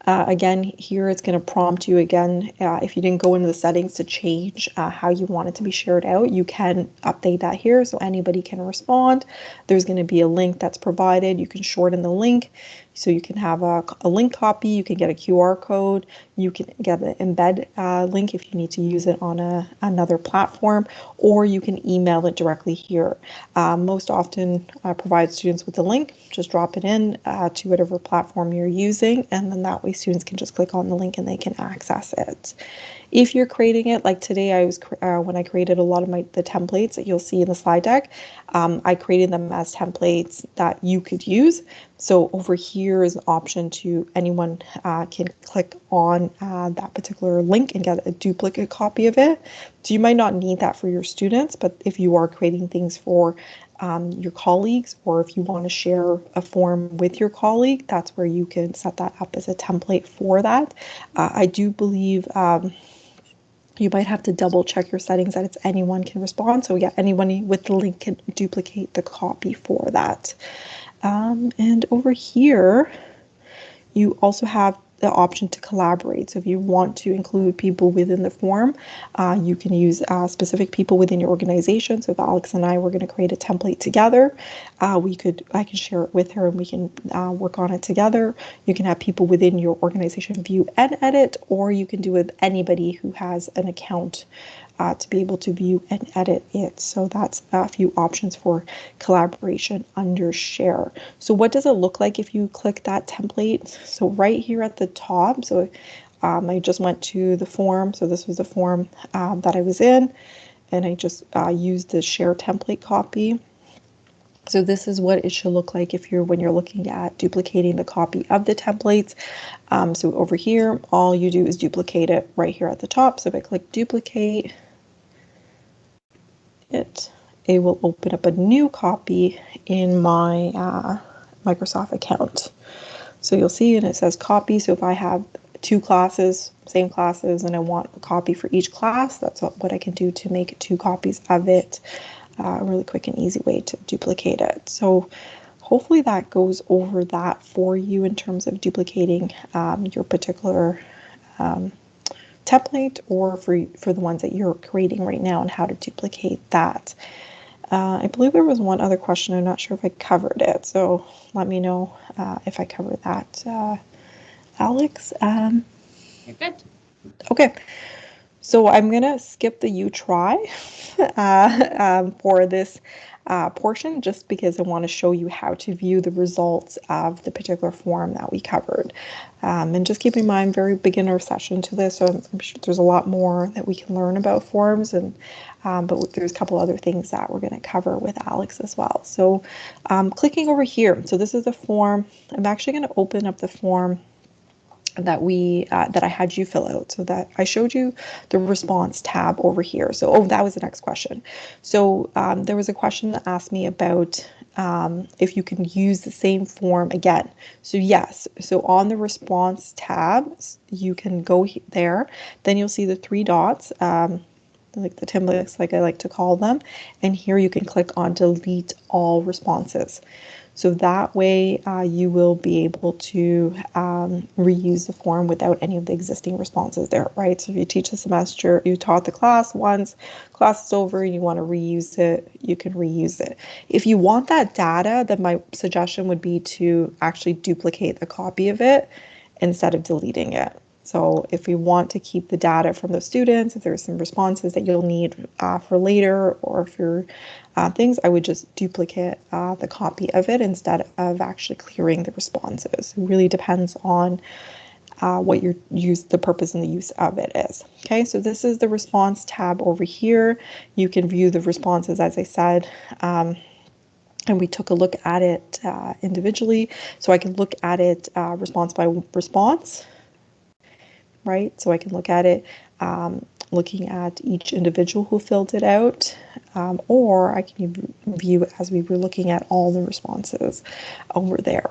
Again, here it's going to prompt you again. If you didn't go into the settings to change how you want it to be shared out, you can update that here so anybody can respond. There's going to be a link that's provided. You can shorten the link. So you can have a link copy, you can get a QR code, you can get an embed link if you need to use it on another platform, or you can email it directly here. Most often provide students with the link, just drop it in to whatever platform you're using, and then that way students can just click on the link and they can access it. If you're creating it, like today, I was when I created a lot of the templates that you'll see in the slide deck, I created them as templates that you could use. So over here is an option to anyone can click on that particular link and get a duplicate copy of it. So you might not need that for your students, but if you are creating things for your colleagues, or if you want to share a form with your colleague, that's where you can set that up as a template for that. I do believe you might have to double check your settings that it's anyone can respond. So yeah, anyone with the link can duplicate the copy for that. And over here, you also have the option to collaborate. So if you want to include people within the form, you can use specific people within your organization. So if Alex and I were going to create a template together, I can share it with her and we can work on it together. You can have people within your organization view and edit, or you can do it with anybody who has an account to be able to view and edit it. So that's a few options for collaboration under share. So what does it look like if you click that template? So right here at the top, so I just went to the form. So this was the form that I was in, and I just used the share template copy. So this is what it should look like when you're looking at duplicating the copy of the templates. So over here, all you do is duplicate it right here at the top. So if I click duplicate, it will open up a new copy in my Microsoft account. So you'll see, and it says copy. So if I have two classes, same classes, and I want a copy for each class, that's what I can do to make 2 copies of it. A really quick and easy way to duplicate it. So hopefully that goes over that for you in terms of duplicating your particular template, or for the ones that you're creating right now and how to duplicate that. I believe there was one other question. I'm not sure if I covered it, so let me know if I covered that, Alex. You're good. Okay. So I'm going to skip the you try for this portion just because I want to show you how to view the results of the particular form that we covered. And just keep in mind, very beginner session to this, so I'm sure there's a lot more that we can learn about forms, and but there's a couple other things that we're going to cover with Alex as well. So clicking over here, so this is the form. I'm actually going to open up the form that I had you fill out, so that I showed you the response tab over here. So, oh, that was the next question. So there was a question that asked me about if you can use the same form again. So yes, so on the response tab, you can go there. Then you'll see the three dots, like the templates, like I like to call them. And here you can click on delete all responses. So that way you will be able to reuse the form without any of the existing responses there, right? So if you teach a semester, you taught the class once, class is over, and you want to reuse it, you can reuse it. If you want that data, then my suggestion would be to actually duplicate a copy of it instead of deleting it. So if we want to keep the data from the students, if there's some responses that you'll need for later or for things, I would just duplicate the copy of it instead of actually clearing the responses. It really depends on what your use, the purpose and the use of it is. Okay, so this is the response tab over here. You can view the responses, as I said. And we took a look at it individually. So I can look at it response by response, right? So I can look at it looking at each individual who filled it out, or I can view it as we were looking at all the responses over there.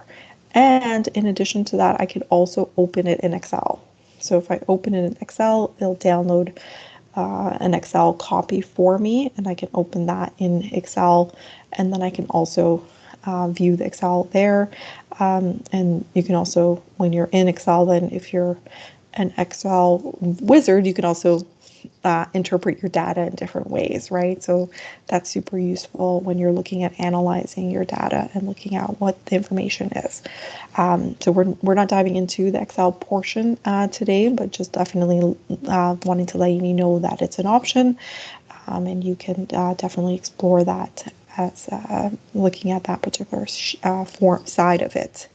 And in addition to that, I could also open it in Excel. So if I open it in Excel, it'll download an Excel copy for me, and I can open that in Excel, and then I can also view the Excel there. And you can also, when you're in Excel, then if you're an Excel wizard, you can also interpret your data in different ways, right? So that's super useful when you're looking at analyzing your data and looking at what the information is. So we're not diving into the Excel portion today, but just definitely wanting to let you know that it's an option, and you can definitely explore that as looking at that particular form side of it.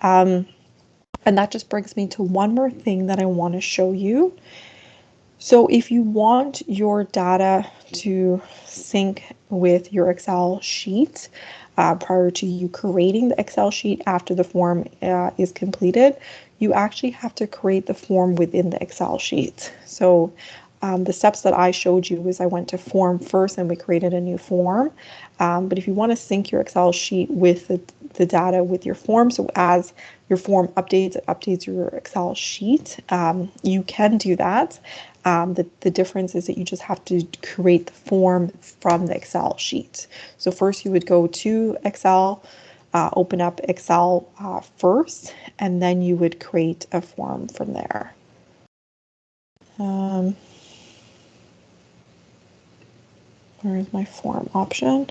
And that just brings me to one more thing that I want to show you. So if you want your data to sync with your Excel sheet prior to you creating the Excel sheet after the form is completed, you actually have to create the form within the Excel sheet. So the steps that I showed you was I went to form first and we created a new form. But if you want to sync your Excel sheet with the data with your form, so as your form updates, it updates your Excel sheet, you can do that. The difference is that you just have to create the form from the Excel sheet. So first you would go to Excel, open up Excel first, and then you would create a form from there. Where is my form option?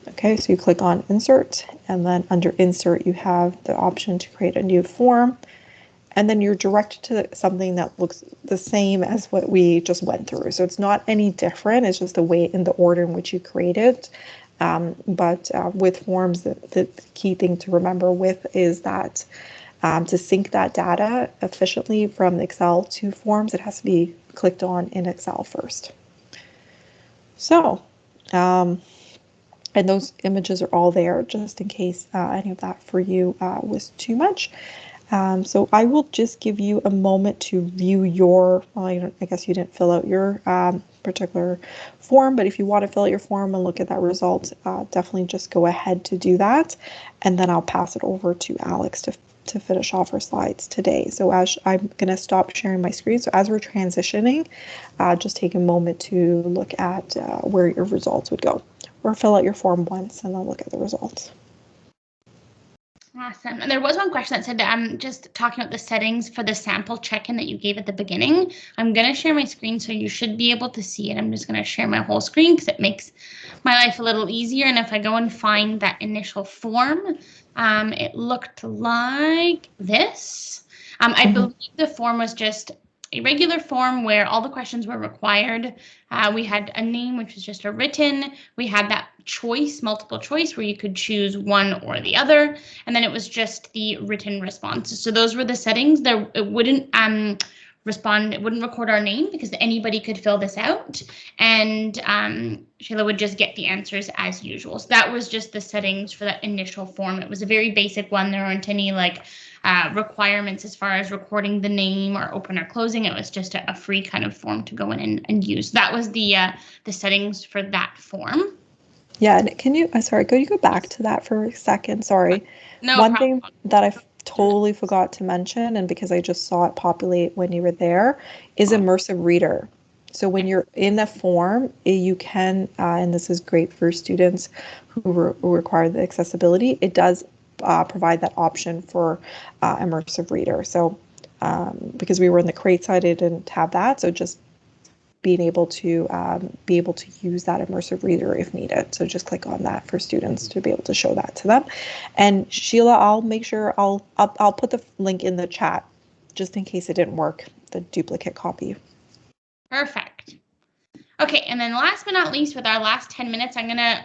Okay, so you click on Insert, and then under Insert you have the option to create a new form. And then you're directed to something that looks the same as what we just went through. So it's not any different. It's just the way in the order in which you create it. But with forms, the key thing to remember with is that to sync that data efficiently from Excel to forms, it has to be clicked on in Excel first. So, and those images are all there just in case any of that for you was too much. So I will just give you a moment to view your, well, I guess you didn't fill out your particular form, but if you want to fill out your form and look at that result, definitely just go ahead to do that. And then I'll pass it over to Alex to finish off our slides today. So as I'm going to stop sharing my screen. So as we're transitioning, just take a moment to look at where your results would go, or fill out your form once and then look at the results. Awesome. And there was one question that said, I'm just talking about the settings for the sample check-in that you gave at the beginning. I'm going to share my screen so you should be able to see it. I'm just going to share my whole screen because it makes my life a little easier. And if I go and find that initial form, it looked like this. I believe the form was just a regular form where all the questions were required. We had a name, which was just a written. We had that choice, multiple choice, where you could choose one or the other. And then it was just the written responses. So those were the settings. There, it wouldn't respond, it wouldn't record our name because anybody could fill this out. And Shayla would just get the answers as usual. So that was just the settings for that initial form. It was a very basic one. There aren't any like requirements as far as recording the name or open or closing. It was just a free kind of form to go in and use. That was the settings for that form. Yeah, and can you, sorry, could you go back to that for a second? Sorry. No One problem. thing that I totally forgot to mention, and because I just saw it populate when you were there, is immersive reader. So when you're in the form, you can, and this is great for students who require the accessibility, it does provide that option for immersive reader. So because we were in the crate side, it didn't have that. So just being able to use that immersive reader if needed. So just click on that for students to be able to show that to them. And Sheila, I'll make sure I'll put the link in the chat just in case it didn't work, the duplicate copy. Perfect. Okay, and then last but not least, with our last 10 minutes,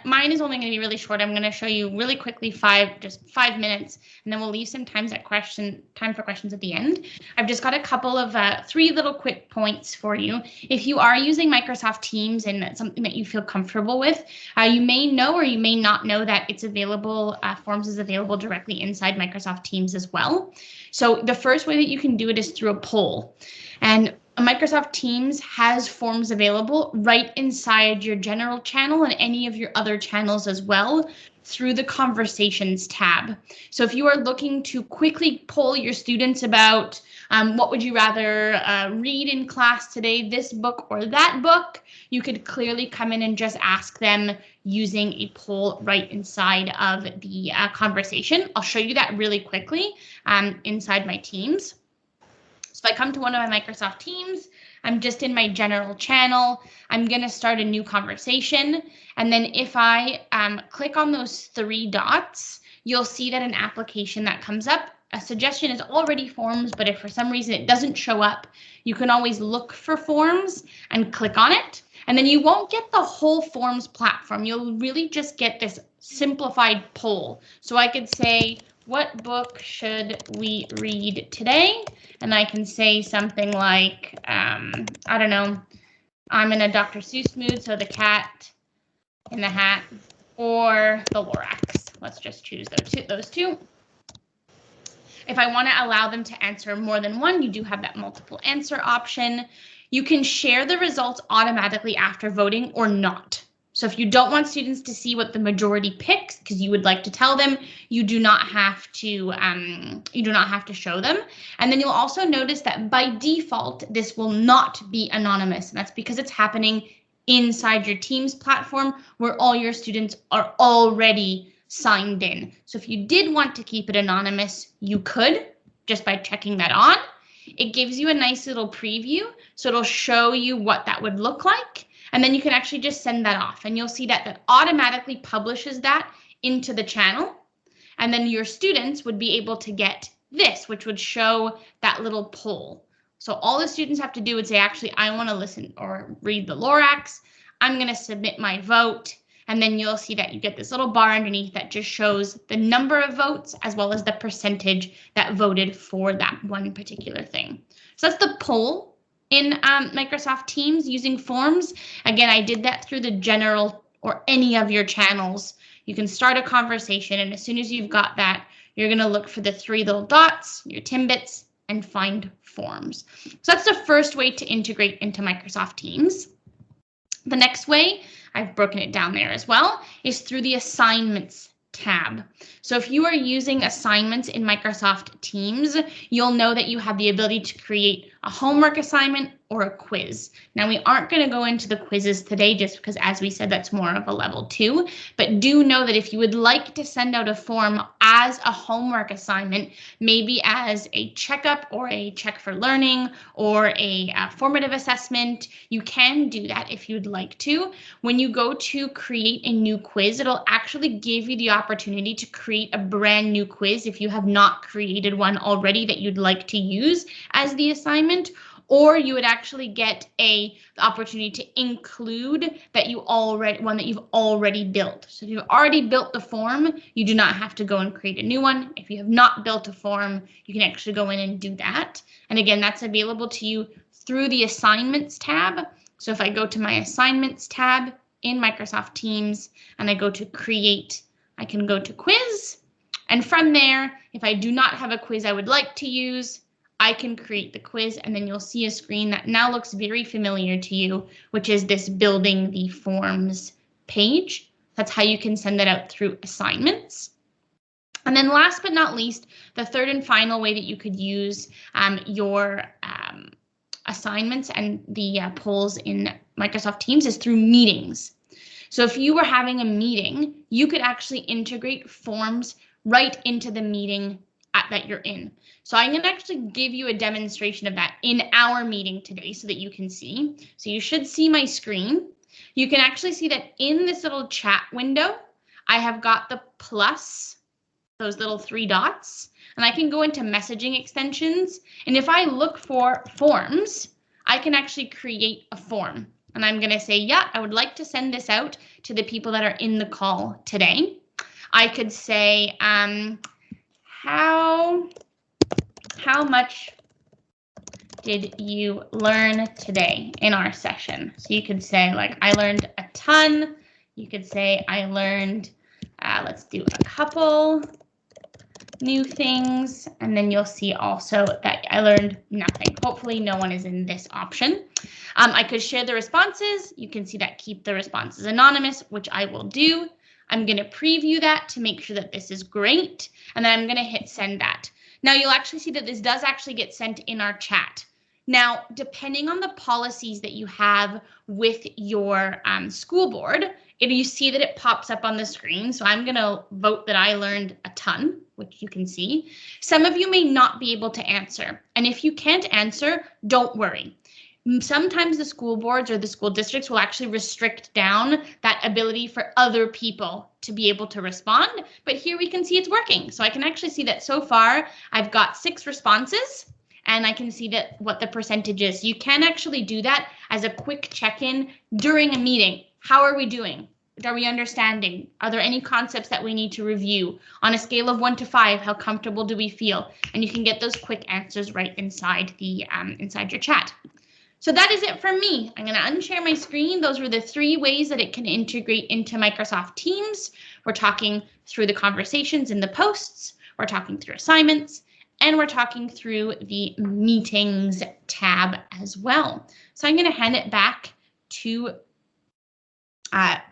mine is only gonna be really short. I'm gonna show you really quickly just 5 minutes, and then we'll leave some time for questions at the end. I've just got a couple of 3 little quick points for you. If you are using Microsoft Teams and that's something that you feel comfortable with, you may know or you may not know that it's available, Forms is available directly inside Microsoft Teams as well. So the first way that you can do it is through a poll. And Microsoft Teams has forms available right inside your general channel and any of your other channels as well through the Conversations tab. So if you are looking to quickly poll your students about what would you rather read in class today, this book or that book, you could clearly come in and just ask them using a poll right inside of the conversation. I'll show you that really quickly inside my Teams. So if I come to one of my Microsoft Teams, I'm just in my general channel. I'm going to start a new conversation. And then if I click on those 3 dots, you'll see that an application that comes up. A suggestion is already forms, but if for some reason it doesn't show up, you can always look for forms and click on it. And then you won't get the whole forms platform. You'll really just get this simplified poll. So I could say, what book should we read today? And I can say something like, I don't know, I'm in a Dr. Seuss mood, so The Cat in the Hat or The Lorax. Let's just choose those two. If I want to allow them to answer more than one, you do have that multiple answer option. You can share the results automatically after voting or not. So if you don't want students to see what the majority picks, because you would like to tell them, you do not have to show them. And then you'll also notice that by default, this will not be anonymous. And that's because it's happening inside your Teams platform where all your students are already signed in. So if you did want to keep it anonymous, you could just by checking that on. It gives you a nice little preview. So it'll show you what that would look like. And then you can actually just send that off and you'll see that automatically publishes that into the channel. And then your students would be able to get this, which would show that little poll. So all the students have to do is say, actually, I want to listen or read the Lorax. I'm going to submit my vote. And then you'll see that you get this little bar underneath that just shows the number of votes as well as the percentage that voted for that one particular thing. So that's the poll in Microsoft Teams using forms. Again, I did that through the general or any of your channels. You can start a conversation, and as soon as you've got that, you're going to look for the 3 little dots, your Timbits, and find forms. So that's the first way to integrate into Microsoft Teams. The next way, I've broken it down there as well, is through the Assignments tab. So if you are using assignments in Microsoft Teams, you'll know that you have the ability to create a homework assignment or a quiz. Now, we aren't going to go into the quizzes today just because, as we said, that's more of a level 2, but do know that if you would like to send out a form as a homework assignment, maybe as a checkup or a check for learning or a formative assessment, you can do that if you'd like to. When you go to create a new quiz, it'll actually give you the opportunity to create a brand new quiz if you have not created one already that you'd like to use as the assignment. or you would actually get the opportunity to include one that you've already built. So if you've already built the form, you do not have to go and create a new one. If you have not built a form, you can actually go in and do that. And again, that's available to you through the Assignments tab. So if I go to my Assignments tab in Microsoft Teams and I go to Create, I can go to Quiz. And from there, if I do not have a quiz I would like to use, I can create the quiz, and then you'll see a screen that now looks very familiar to you, which is this building the forms page. That's how you can send that out through assignments. And then last but not least, the third and final way that you could use your assignments and the polls in Microsoft Teams is through meetings. So if you were having a meeting, you could actually integrate forms right into the meeting that you're in. So I'm going to actually give you a demonstration of that in our meeting today so that you can see. So you should see my screen. You can actually see that in this little chat window, I have got the plus, those little 3 dots, and I can go into messaging extensions. And if I look for forms, I can actually create a form. And I'm going to say, yeah, I would like to send this out to the people that are in the call today. I could say, how much did you learn today in our session? So you could say, like, I learned a ton. You could say, I learned, let's do a couple new things. And then you'll see also that I learned nothing. Hopefully no one is in this option. I could share the responses. You can see that keep the responses anonymous, which I will do. I'm going to preview that to make sure that this is great. And then I'm going to hit send that. Now you'll actually see that this does actually get sent in our chat. Now, depending on the policies that you have with your school board, if you see that it pops up on the screen. So I'm going to vote that I learned a ton, which you can see. Some of you may not be able to answer. And if you can't answer, don't worry. Sometimes the school boards or the school districts will actually restrict down that ability for other people to be able to respond. But here we can see it's working. So I can actually see that so far I've got 6 responses, and I can see that what the percentage is. You can actually do that as a quick check-in during a meeting. How are we doing? Are we understanding? Are there any concepts that we need to review? On a scale of 1 to 5, how comfortable do we feel? And you can get those quick answers right inside the inside your chat. So that is it from me. I'm going to unshare my screen. Those were the 3 ways that it can integrate into Microsoft Teams. We're talking through the conversations in the posts. We're talking through assignments. And we're talking through the meetings tab as well. So I'm going to hand it back to,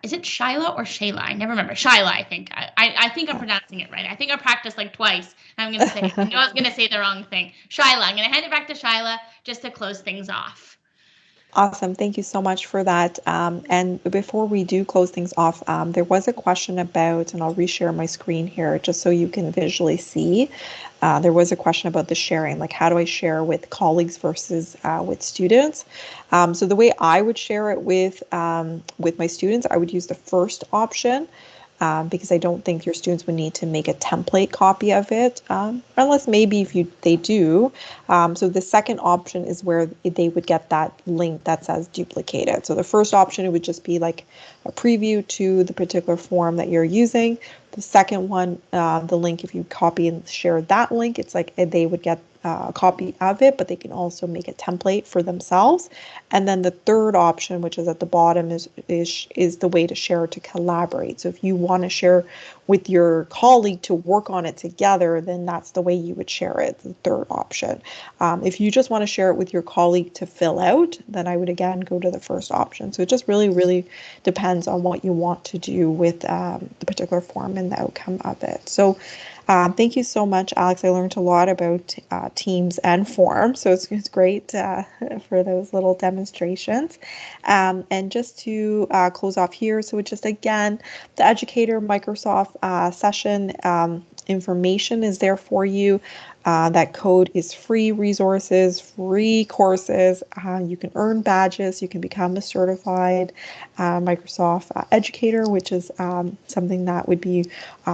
is it Shyla or Shayla? I never remember. Shyla, I think. I think I'm pronouncing it right. I think I practiced like twice. I'm going to say, I know I was going to say the wrong thing. Shyla, I'm going to hand it back to Shyla just to close things off. Awesome. Thank you so much for that. And before we do close things off, there was a question about, and I'll reshare my screen here just so you can visually see. There was a question about the sharing, like how do I share with colleagues versus with students? So the way I would share it with my students, I would use the first option. Because I don't think your students would need to make a template copy of it, unless maybe if they do. So the second option is where they would get that link that says duplicated. So the first option, it would just be like a preview to the particular form that you're using. The second one, the link, if you copy and share that link, it's like they would get a copy of it, but they can also make a template for themselves. And then the third option, which is at the bottom, is the way to share to collaborate. So if you want to share with your colleague to work on it together, then that's the way you would share it, the third option. If you just want to share it with your colleague to fill out, then I would again go to the first option. So it just really, really depends on what you want to do with the particular form and the outcome of it. So thank you so much, Alex. I learned a lot about Teams and forms, so it's great for those little demonstrations. And just to close off here, so it's just again, the Educator Microsoft session information is there for you. That code is free resources, free courses. You can earn badges. You can become a certified Microsoft educator, which is something that would be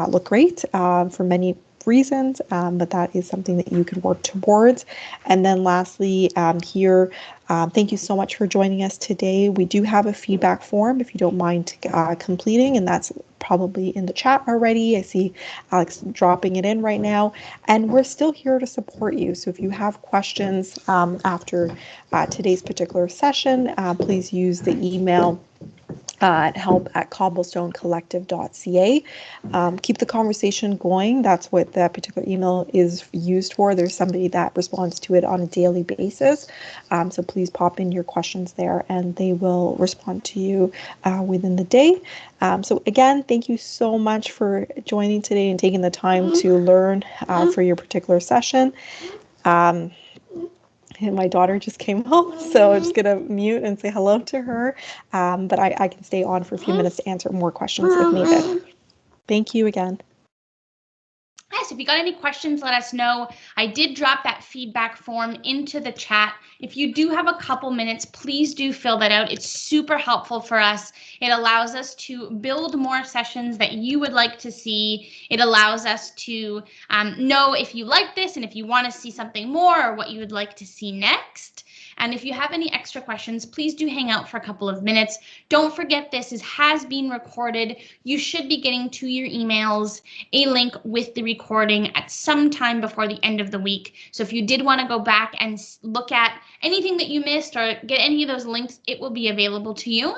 look great for many reasons, but that is something that you could work towards. And then lastly, here, thank you so much for joining us today. We do have a feedback form if you don't mind completing, and that's probably in the chat already. I see Alex dropping it in right now, and we're still here to support you. So if you have questions after today's particular session, please use the email at help@cobblestonecollective.ca. Keep the conversation going. That's what that particular email is used for. There's somebody that responds to it on a daily basis. So please pop in your questions there and they will respond to you within the day. So again, thank you so much for joining today and taking the time to learn for your particular session. And my daughter just came home, so I'm just gonna mute and say hello to her. But I can stay on for a few minutes to answer more questions if needed. Thank you again. Yes, if you got any questions, let us know. I did drop that feedback form into the chat. If you do have a couple minutes, please do fill that out. It's super helpful for us. It allows us to build more sessions that you would like to see. It allows us to know if you like this and if you want to see something more or what you would like to see next. And if you have any extra questions, please do hang out for a couple of minutes. Don't forget this has been recorded. You should be getting to your emails a link with the recording at some time before the end of the week. So if you did want to go back and look at anything that you missed or get any of those links, it will be available to you.